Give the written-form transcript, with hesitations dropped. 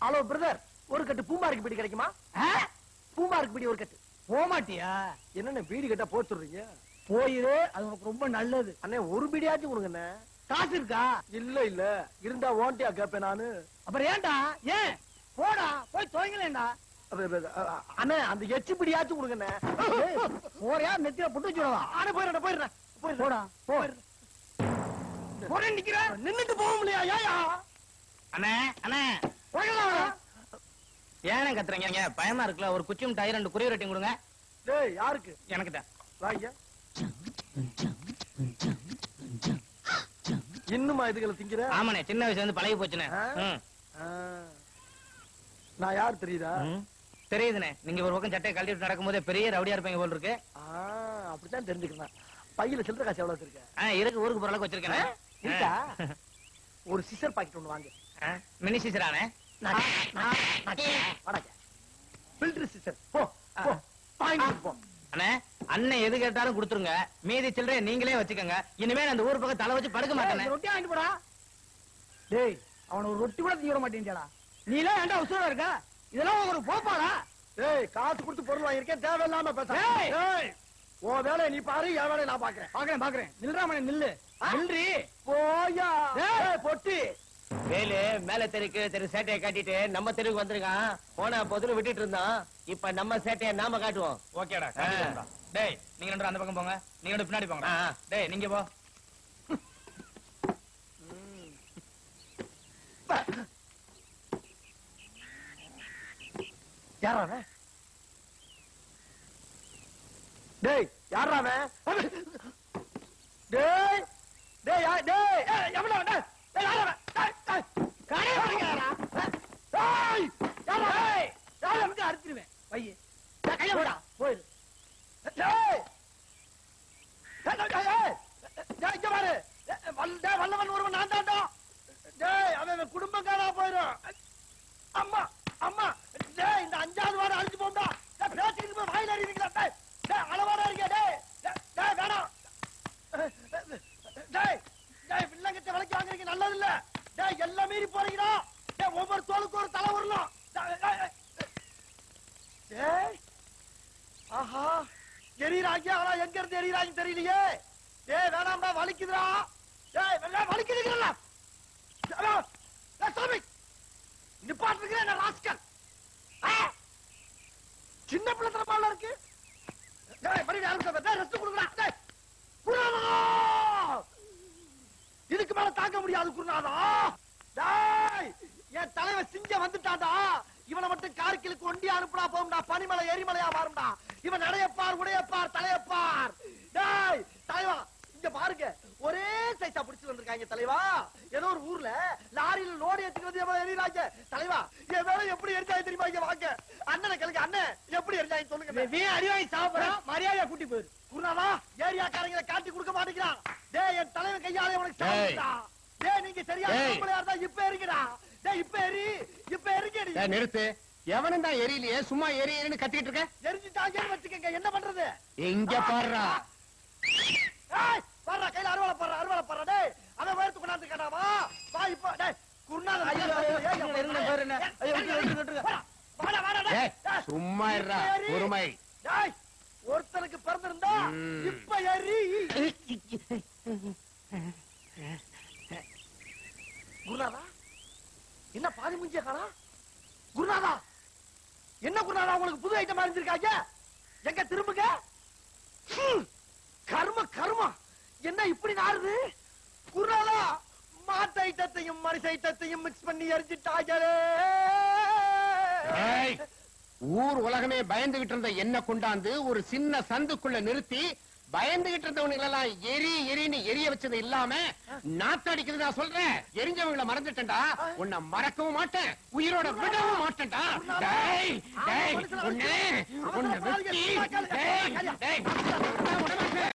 Hello brother, ஒரு கட்டு பூமாருக்கு PT கிடைக்குமா? பூமாருக்கு PT ஒரு கட்டு. போமாட்டியா? என்னென்ன பீடி கட்டா போச்சுடுறீங்க? போயிரு, அது உனக்கு ரொம்ப நல்லது. அண்ணே ஒரு பீடியாச்சும் கொடுங்க. காசு இருக்கா? இல்ல இல்ல, இருந்தா ஓண்டியா கேப்பேன் நானு. அப்புறம் ஏன்டா? ஏன் போடா, போய் துவங்கலேண்டா. அண்ணே அந்த எச்சு பிடியாச்சும் கொடுங்க. போறியா? நெத்தியில புட்டு வச்சுடவா? போயிடுறேன். போடா, போட நிக்கிற, நின்னுட்டு போக முடியா? ஏயா அண்ணே அண்ணே ஏன கத்துறீங்க? பயமா இருக்குல்ல. ஒரு குச்சி மிட்டாய் 2 குருவி ரொட்டி கொடுங்க. டேய் யாருக்கு? எனக்கு தான். வாங்க. இன்னுமா இதுகளை திங்கிற? ஆமாண்ணே, சின்ன வயசுல இருந்து பழகி போச்சுண்ணே. நான் யார் தெரியுதா? தெரியுதுண்ணே. நீங்க ஒரு பக்கம் சட்டையை கழட்டிட்டு நடக்கும் போதே பெரிய ரவுடியா இருப்பீங்க போல் இருக்கு. அப்படித்தான் தெரிஞ்சுக்கலாம். பையில சில்லற காசு எவ்வளவு இருக்கு? இருக்கு, ஊருக்கு போற அளவுக்கு வச்சிருக்கேன். இருக்கா? ஒரு சிசர் பாக்கெட் ஒண்ணு வாங்க. மினி சிசரானே? Filter scissor. போ வாங்கிட்டு போ. அண்ணே, அண்ணன் எது கேட்டாலும் கொடுத்துருங்க. மீதி சில்லறைய நீங்களே வச்சுக்கோங்க. இனிமே அந்த ஊர் பக்கம் தலை வச்சு படுக்க மாட்டேன். ரொட்டி வாங்கிட்டு போடா. டேய், அவன ஒரு ரொட்டி கூட தீவிர மாட்டேன்டா. நீ எல்லாம் ஏன்டா உசுரா இருக்க? இதெல்லாம் ஒரு போப்பாடா. டேய், காசு கொடுத்து பொருள் வாங்கியிருக்கேன், தேவையில்லாம பேச. டேய், உன் வேலையை நீ பாரு, என் வேலையை நான் பாக்குறேன். நில்றாம நில்லு. நில்றி. போயா. டேய் பொட்டி. வேலு மேல தெருக்கு தெரு சேட்டையை காட்டிட்டு நம்ம தெருவுக்கு வந்திருக்கான். போன பொதுல விட்டுட்டு இருந்தான். இப்ப நம்ம சேட்டையை நாம காட்டுவோம். ஓகேடா. டேய், நீங்க 2 அந்த பக்கம் போங்க. நீங்க 2 பின்னாடி போங்க. டேய், நீங்க போ. யாராவே? டேய் யாராவே? டேய் டேய் டேய் எவ்வளவு? டேய் யாராவே? கடை வாங்கடா. டேய் யாராவே? யாரை வந்து அறுத்துருவேன். பைய கைய போடா. போயிரு. டேய் டேய் இங்க பாரு. வல்லவன் ஒருவன் நான் தான்டா. டேய் அவன் குடும்பம் காணா போயிரும். அம்மா அம்மா. டேய் இந்த 5வது வாரம் அழிஞ்சு போண்டா. டேய் பேசிட்டு போய் வாயில அடிக்கிறீங்களா? டேய் டேய் அளவாடா இருக்கே. டேய் டேய் வேணாம். டேய் டேய் வில்லங்கத்தை விலைக்கு வாங்குறீங்க, நல்லது இல்ல. டேய் எல்லாம் மீறி போறீங்களா? டேய் ஒவ்வொரு தோளுக்கு ஒரு தலை வரலாம். டேய் ஆஹா எரியறாங்க. ஆனா எங்க இருந்து எரியறாங்க தெரியலையே. டேய் வேணாம்டா, வலிக்குதுடா. டேய் வலிக்குதுங்கறல. டேய் சாமி நிப்பாட்டுங்க என்ன ராஸ்கல். சின்ன பிள்ளை தரமால இருக்கு. டேய் மறுபடியும் ஆரம்பிச்சா. டேய் ரெஸ்ட் கொடுங்கடா. டேய் குருநாதா, இதுக்கு மேல தாங்க முடியாது குருநாதா. டேய் என் தலைவன் சிங்கம் வந்துட்டான்டா. இவனை மட்டும் கார்கிலுக்கு ஒண்டி அனுப்புனா போகும்டா. பனிமலை எரிமலையா மாறும்டா. இவன் நடையப்பார், உடையப்பார், தலையப்பார். டேய் தலைவா இங்க பாருங்க, ஒரே சைஸா பிடிச்சு வந்திருக்காங்க தலைவா. ஏதோ ஒரு ஊர்ல லாரியில லோடு ஏத்திட்டு வந்து எறிறாங்க தலைவா. என் வேலை எப்படி எரிஞ்சாங்க தெரியுமா? இங்க வாங்க அண்ணனை கேளுங்க. அண்ணன் எப்படி எரிஞ்சாங்க சொல்லுங்க. நீ அடிவாங்கி சாப்பிடுறான், மரியாதையா கூட்டி போயிரு. குருநாதா ஏரியாக்காரங்களை காட்டி கொடுக்க மாட்டேங்கிறான். டேய் என் தலைவன் கையாலே உனக்கு சாப்பிட்டா. டேய் நீங்க சரியா இருந்தா இப்ப எரிங்கடா. டேய் இப்ப எரிங்க. நிறுத்து. எவனும் தான் எரியலையே, சும்மா எரியன்னு கத்திட்டு இருக்க. எரிஞ்சுட்டாங்கன்னு வச்சுக்கங்க, என்ன பண்றது? எங்க பாடுறா? பாடுறா கையில அறுவாலை பாடுறா. டேய் அவன் வேர்த்து கொண்டாந்து கேட்டாவா? வா இப்ப. டேய் குருநாதன் சும்மா இருடா பொறுமை. டேய் ஒருத்தனுக்கு பிறந்திருந்தா இப்ப எரி. குருநாதா என்ன பாதி முஞ்சிய காணா? குருநாதா என்ன குருநாதா உங்களுக்கு புது ஐட்டம் அறிஞ்சிருக்காங்க? எங்க திரும்புங்க. கர்ம என்ன இப்படி நாறுது? குருநாதா மாட்டு ஐட்டத்தையும் மனுஷ ஐட்டத்தையும் மிக்ஸ் பண்ணி எரிஞ்சிட்டாங்களே. ஊர் உலகமே பயந்துகிட்டு இருந்த என்ன கொண்டாந்து ஒரு சின்ன சந்துக்குள்ள நிறுத்தி பயந்துகிட்டு இருந்தவனுங்க எல்லாம் எரின்னு எரிய வச்சது இல்லாம நாத்தடிக்கிறது. நான் சொல்றேன், எரிஞ்சவங்களை மறந்துட்டேன்டா. உன்னை மறக்கவும் மாட்டேன், உயிரோட விடவும் மாட்டேன்டா. டேய் டேய் உன்னை வெட்டி. டேய் டேய்